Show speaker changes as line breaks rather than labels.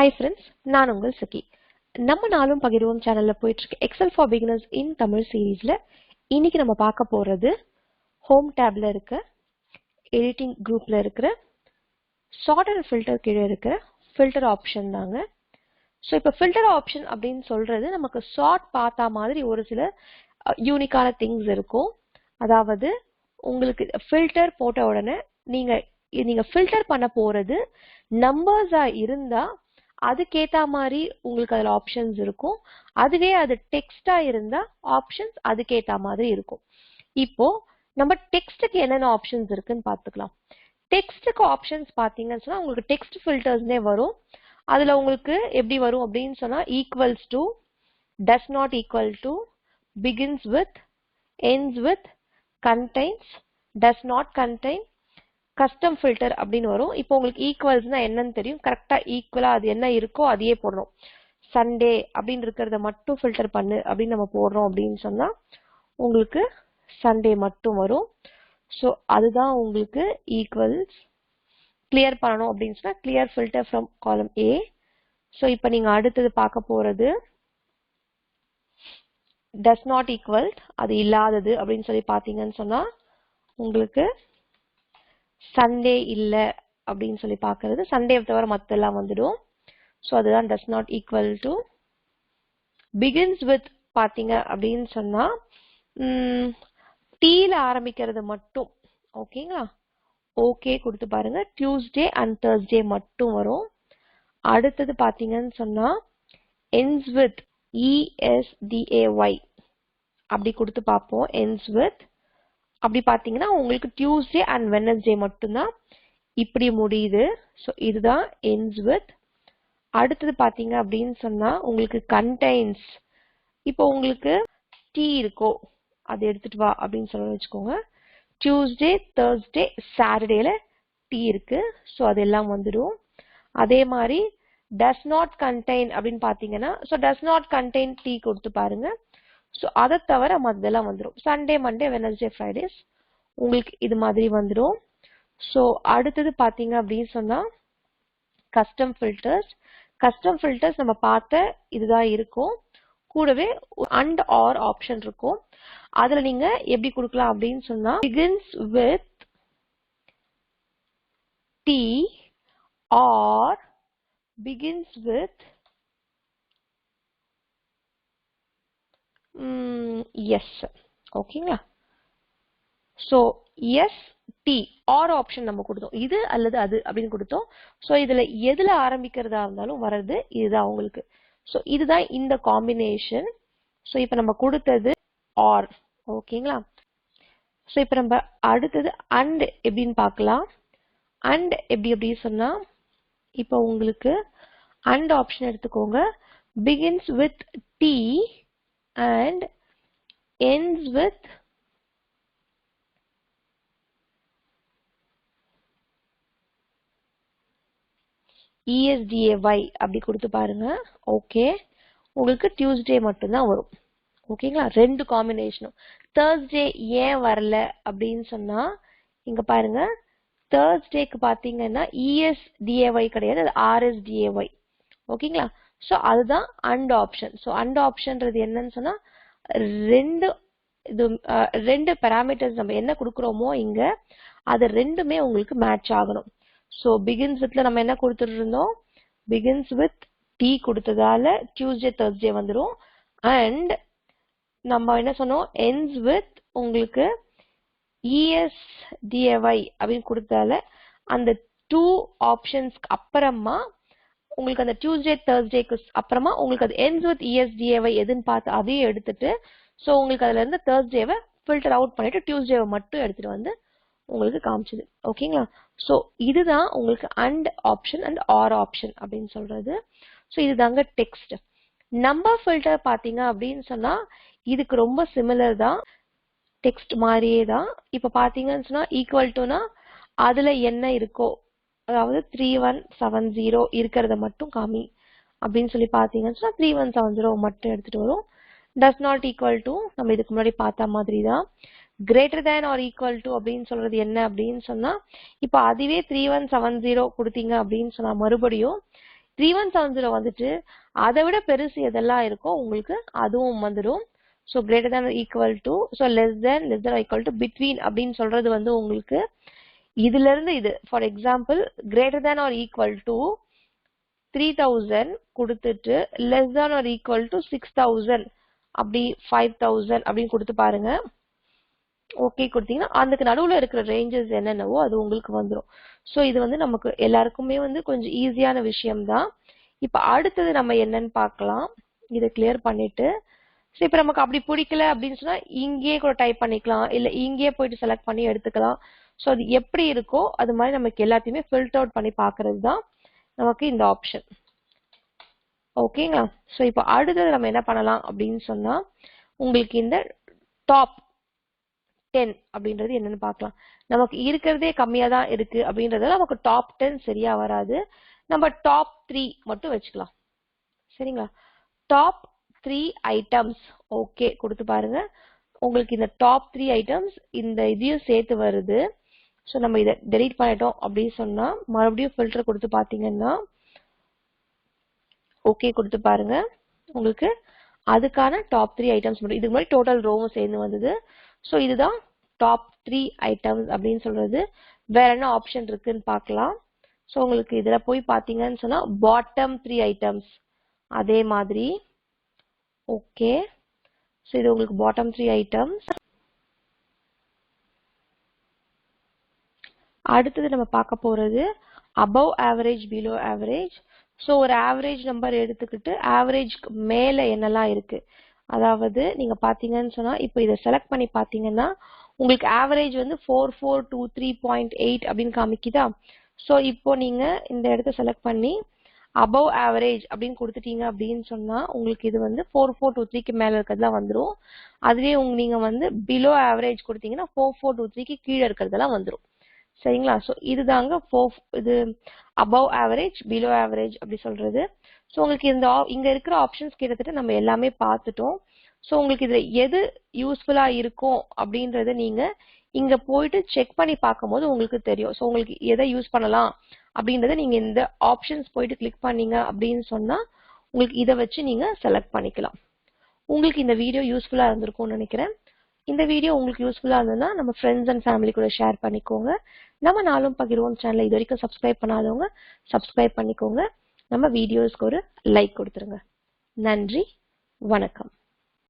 Hi friends, நான் உங்கள் சகி. நம்ம நாளும் பகிர்வோம் சேனல்ல போயிட்டு இருக்க Excel for Beginners in Tamil சீரீஸ்ல இன்னைக்கு நம்ம பார்க்க போறது ஹோம் டேப்ல இருக்க எடிட்டிங் குரூப்ல இருக்கிற சார்ட் அண்ட் ஃபில்டர் கீழே இருக்கிற ஃபில்டர் ஆப்ஷன் தாங்க. ஸோ இப்போ ஃபில்டர் ஆப்ஷன் அப்படின்னு சொல்றது நமக்கு சார்ட் பார்த்தா மாதிரி ஒரு சில யூனிக்கான திங்ஸ் இருக்கும். அதாவது உங்களுக்கு ஃபில்டர் போட்ட உடனே நீங்க ஃபில்டர் பண்ண போறது நம்பர்ஸா இருந்தா அதுக்கேத்த மாதிரி உங்களுக்கு அதுல ஆப்ஷன்ஸ் இருக்கும். அதுவே அது டெக்ஸ்டா இருந்தா ஆப்ஷன்ஸ் அதுக்கேத்த மாதிரி இருக்கும். இப்போ நம்ம டெக்ஸ்டுக்கு என்னென்ன ஆப்ஷன்ஸ் இருக்குன்னு பாத்துக்கலாம். டெக்ஸ்டுக்கு ஆப்ஷன்ஸ் பாத்தீங்கன்னு சொன்னா உங்களுக்கு டெக்ஸ்ட் ஃபில்டர்ஸ்னே வரும். அதுல உங்களுக்கு எப்படி வரும் அப்படின்னு சொன்னா equals to, does not equal to, begins with, ends with, contains, does not contain, custom filter அப்படின்னு வரும். இப்போ உங்களுக்கு ஈக்குவல்ஸ்னா என்னன்னு தெரியும். கரெக்டா ஈக்குவலா அது என்ன இருக்கோ அதையே போடுறோம். சண்டே அப்படின்னு இருக்கிறத மட்டும் ஃபில்டர் பண்ணு அப்படின்னு நம்ம போடுறோம் அப்படின்னு சொன்னா உங்களுக்கு சண்டே மட்டும் வரும். ஸோ அதுதான் உங்களுக்கு ஈக்குவல்ஸ். கிளியர் பண்ணணும் அப்படின்னு சொன்னா கிளியர் ஃபில்டர் ஃப்ரம் காலம் ஏ. ஸோ இப்போ நீங்க அடுத்தது பார்க்க போறது டஸ் நாட் ஈக்குவல், அது இல்லாதது அப்படின்னு சொல்லி பாத்தீங்கன்னு சொன்னா உங்களுக்கு சண்டே இல்ல அப்படின்னு சொல்லி பாக்குறது. சண்டே தவிர மத்த எல்லாம் வந்துடும். ஸோ அதுதான் does not equal to. Begins with பாத்தீங்க அப்படின்னு சொன்னா டீல ஆரம்பிக்கிறது மட்டும் ஓகேங்களா. ஓகே கொடுத்து பாருங்க. டியூஸ்டே அண்ட் தர்ஸ்டே மட்டும் வரும். அடுத்தது பாத்தீங்கன்னு சொன்னா ends with, ESDAY அப்படி கொடுத்து பார்ப்போம். ends with அப்படி பாத்தீங்கன்னா உங்களுக்கு டியூஸ்டே அண்ட் வெட்னஸ்டே மட்டும்தான் இப்படி முடியுது. ஸோ இதுதான் ends with. அடுத்தது பாத்தீங்க அப்படின்னு சொன்னா உங்களுக்கு contains. இப்போ உங்களுக்கு டி இருக்கோ அதை எடுத்துட்டு வா அப்படின்னு சொல்லி வச்சுக்கோங்க. டியூஸ்டே, தர்ஸ்டே, சாட்டர்டேல டி இருக்கு. ஸோ அதெல்லாம் வந்துடும். அதே மாதிரி does not contain அப்படின்னு பாத்தீங்கன்னா so does not contain T கொடுத்து பாருங்க. ஸோ அதை தவிர மத்தெல்லாம் வந்துடும். சண்டே, மண்டே, வெட்னஸ்டே, ஃப்ரைடேஸ் உங்களுக்கு இது மாதிரி வந்துடும். ஸோ அடுத்தது பாத்தீங்க அப்படின்னு சொன்னா கஸ்டம் ஃபில்டர்ஸ். கஸ்டம் ஃபில்டர்ஸ் நம்ம பார்த்த இதுதான் இருக்கும். கூடவே அண்ட் ஆர் ஆப்ஷன் இருக்கும். அதுல நீங்க எப்படி கொடுக்கலாம் அப்படின்னு சொன்னா begins with T or begins with yes. ஓகேங்களா. So S T or option நம்ம கொடுத்தோம். இது அல்லது அது அப்படின்னு கொடுத்தோம். ஸோ இதுல எதுல ஆரம்பிக்கிறதா இருந்தாலும் வர்றது இதுதான் உங்களுக்கு. ஸோ இதுதான் இந்த காம்பினேஷன். ஸோ இப்போ நம்ம கொடுத்தது ஆர் ஓகேங்களா. ஸோ இப்போ நம்ம அடுத்தது அண்ட் எப்படின்னு பார்க்கலாம். அண்ட் எப்படி சொன்னா இப்போ உங்களுக்கு அண்ட் ஆப்ஷன் எடுத்துக்கோங்க. Begins with T and ends with ESDAY அப்படி கொடுத்து பாருங்க. ஓகே உங்களுக்கு டியூஸ்டே மட்டும்தான் வரும். ஓகேங்களா. ரெண்டு காம்பினேஷனும். தர்ஸ்டே ஏன் வரல அப்படின்னு சொன்னா இங்க பாருங்க. தர்ஸ்டேக்கு பாத்தீங்கன்னா ESDAY கிடையாது, அது RSDAY. ஓகேங்களா. ஸோ அதுதான் அண்ட் ஆப்ஷன். ஸோ அண்ட் ஆப்ஷன்றது என்னன்னு சொன்னா ரெண்டு பேராமீட்டர்ஸ் நம்ம என்ன கொடுக்குறோமோ இங்க அது ரெண்டுமே உங்களுக்கு மேட்ச் ஆகணும். ஸோ பிகின்ஸ் வித்ல நம்ம என்ன கொடுத்துட்டு இருந்தோம். பிகின்ஸ் வித் டி கொடுத்ததால டியூஸ்டே, தர்ஸ்டே வந்துடும். அண்ட் நம்ம என்ன சொன்னோம் ends with உங்களுக்கு ESDAY அப்படின்னு கொடுத்தால அந்த டூ ஆப்ஷன்ஸ்க்கு அப்புறமா உங்களுக்கு அந்த டியூஸ்டே, தர்ஸ்டேக்கு அப்புறமா உங்களுக்கு அது ends with ESDAY எதுன்னு பார்த்து அதையும் எடுத்துட்டு ஸோ உங்களுக்கு அதுல இருந்து தர்ஸ்டேவை ஃபில்டர் அவுட் பண்ணிட்டு டியூஸ்டேவை மட்டும் எடுத்துட்டு வந்து உங்களுக்கு காமிச்சது. ஓகேங்களா. ஸோ இதுதான் உங்களுக்கு and option and or option அப்படின்னு சொல்றது. ஸோ இதுதாங்க டெக்ஸ்ட். நம்பர் ஃபில்டர் பாத்தீங்க அப்படின்னு சொன்னா இதுக்கு ரொம்ப சிமிலர் தான், டெக்ஸ்ட் மாதிரியே தான். இப்ப பாத்தீங்கன்னு சொன்னா ஈக்குவல் டுனா அதுல என்ன இருக்கோ, அதாவது 3170 இருக்கிறத மட்டும் காமி அப்படின்னு சொல்லி பாத்தீங்கன்னு சொன்னா 3170 மட்டும் எடுத்துட்டு வரும். does not equal to நம்ம இதுக்கு முன்னாடி பார்த்த மாதிரி தான். greater than or equal to அப்படின்னு சொல்றது என்ன அப்படின்னு சொன்னா இப்போ அதுவே 3170 கொடுத்தீங்க அப்படின்னு சொன்னா மறுபடியும் 3170 வந்துட்டு அதை விட பெருசு எதெல்லாம் இருக்கோ உங்களுக்கு அதுவும் வந்துடும். So greater than or equal to, so less than or equal to, between அப்படின்னு சொல்றது வந்து உங்களுக்கு இதுல இருந்து இது for example greater than or equal to 3000 கொடுத்துட்டு less than or equal to 6000 அப்படி 5000 அப்படின்னு கொடுத்து பாருங்க. ஓகே கொடுத்தீங்கன்னா அதுக்கு நடுவுல இருக்கிற ரேஞ்சஸ் என்னென்னவோ அது உங்களுக்கு வந்துடும். ஸோ இது வந்து நமக்கு எல்லாருக்குமே வந்து கொஞ்சம் ஈஸியான விஷயம்தான். இப்போ அடுத்தது நம்ம என்னன்னு பார்க்கலாம். இதை கிளியர் பண்ணிட்டு ஸோ இப்போ நமக்கு அப்படி பிடிக்கல அப்படின்னு சொன்னா இங்கேயே கூட டைப் பண்ணிக்கலாம், இல்லை இங்கேயே போயிட்டு செலக்ட் பண்ணி எடுத்துக்கலாம். ஸோ அது எப்படி இருக்கோ அது மாதிரி நமக்கு எல்லாத்தையுமே ஃபில்டர் அவுட் பண்ணி பார்க்கறது தான் நமக்கு இந்த ஆப்ஷன். ஓகேங்களா? ஸோ இப்போ அடுத்தது நம்ம என்ன பண்ணலாம் அப்படின்னு சொன்னா உங்களுக்கு இந்த டாப் 10 அப்படின்றது என்னன்னு பார்க்கலாம். நமக்கு இருக்கிறதே கம்மியா தான் இருக்கு அப்படின்றதால நமக்கு டாப் 10 சரியா வராது. நம்ம டாப் 3 மட்டும் வச்சுக்கலாம். சரிங்களா? டாப் 3 ஐட்டம்ஸ் ஓகே கொடுத்து பாருங்க. உங்களுக்கு இந்த டாப் 3 ஐட்டம்ஸ் இந்த இதையும் சேர்த்து வருது. ஸோ நம்ம இதை டெலீட் பண்ணிட்டோம் அப்படின்னு சொன்னா மறுபடியும் ஃபில்டர் கொடுத்து பார்த்தீங்கன்னா ஓகே கொடுத்து பாருங்க. உங்களுக்கு அதுக்கான டாப் 3 ஐட்டம்ஸ் மட்டும் இதுக்கு முன்னாடி டோட்டல் ரோவும் சேர்ந்து வந்தது. ஸோ இதுதான் டாப் 3 ஐட்டம்ஸ் அப்படின்னு சொல்றது. வேற என்ன ஆப்ஷன் இருக்குன்னு பார்க்கலாம். ஸோ உங்களுக்கு இதுல போய் பார்த்தீங்கன்னு சொன்னா பாட்டம் 3 ஐட்டம்ஸ் அதே மாதிரி ஓகே. ஸோ இது உங்களுக்கு பாட்டம் 3 ஐட்டம்ஸ். அடுத்தது நம்ம பார்க்க போறது above average below average. So ஒரு ஆவரேஜ் நம்பர் எடுத்துக்கிட்டு ஆவரேஜ்க்கு மேல என்னெல்லாம் இருக்கு, அதாவது நீங்க பாத்தீங்கன்னு சொன்னா இப்போ இதை செலக்ட் பண்ணி பாத்தீங்கன்னா உங்களுக்கு ஆவரேஜ் வந்து 4423.8 அப்படின்னு காமிக்குதா. ஸோ இப்போ நீங்க இந்த இடத்த செலக்ட் பண்ணி above average அப்படின்னு கொடுத்துட்டீங்க அப்படின்னு சொன்னா உங்களுக்கு இது வந்து 4423க்கு மேல இருக்கிறதுலாம் வந்துடும். அதுவே நீங்க வந்து below average கொடுத்தீங்கன்னா 4423க்கு கீழே இருக்கிறதெல்லாம் வந்துடும். சரிங்களா? ஸோ இதுதாங்க இது above average below average அப்படி சொல்றது. ஸோ உங்களுக்கு இங்க இருக்கிற ஆப்ஷன்ஸ் கிட்டத்தட்ட நம்ம எல்லாமே பார்த்துட்டோம். ஸோ உங்களுக்கு இதுல எது யூஸ்ஃபுல்லா இருக்கும் அப்படின்றத நீங்க இங்க போயிட்டு செக் பண்ணி பார்க்கும்போது உங்களுக்கு தெரியும். ஸோ உங்களுக்கு எதை யூஸ் பண்ணலாம் அப்படின்றத நீங்க இந்த ஆப்ஷன்ஸ் போயிட்டு கிளிக் பண்ணீங்க அப்படின்னு சொன்னா உங்களுக்கு இதை வச்சு நீங்க செலக்ட் பண்ணிக்கலாம். உங்களுக்கு இந்த வீடியோ யூஸ்ஃபுல்லா இருந்திருக்கும்னு நினைக்கிறேன். இந்த வீடியோ உங்களுக்கு யூஸ்ஃபுல்லா இருந்ததுன்னா நம்ம ஃப்ரெண்ட்ஸ் அண்ட் ஃபேமிலி கூட ஷேர் பண்ணிக்கோங்க. நம்ம நாளும் பகிர்வோம் சேனலை இது வரைக்கும் சப்ஸ்கிரைப் பண்ணாதவங்க சப்ஸ்கிரைப் பண்ணிக்கோங்க. நம்ம வீடியோஸ்க்கு ஒரு லைக் கொடுத்துருங்க. நன்றி, வணக்கம்.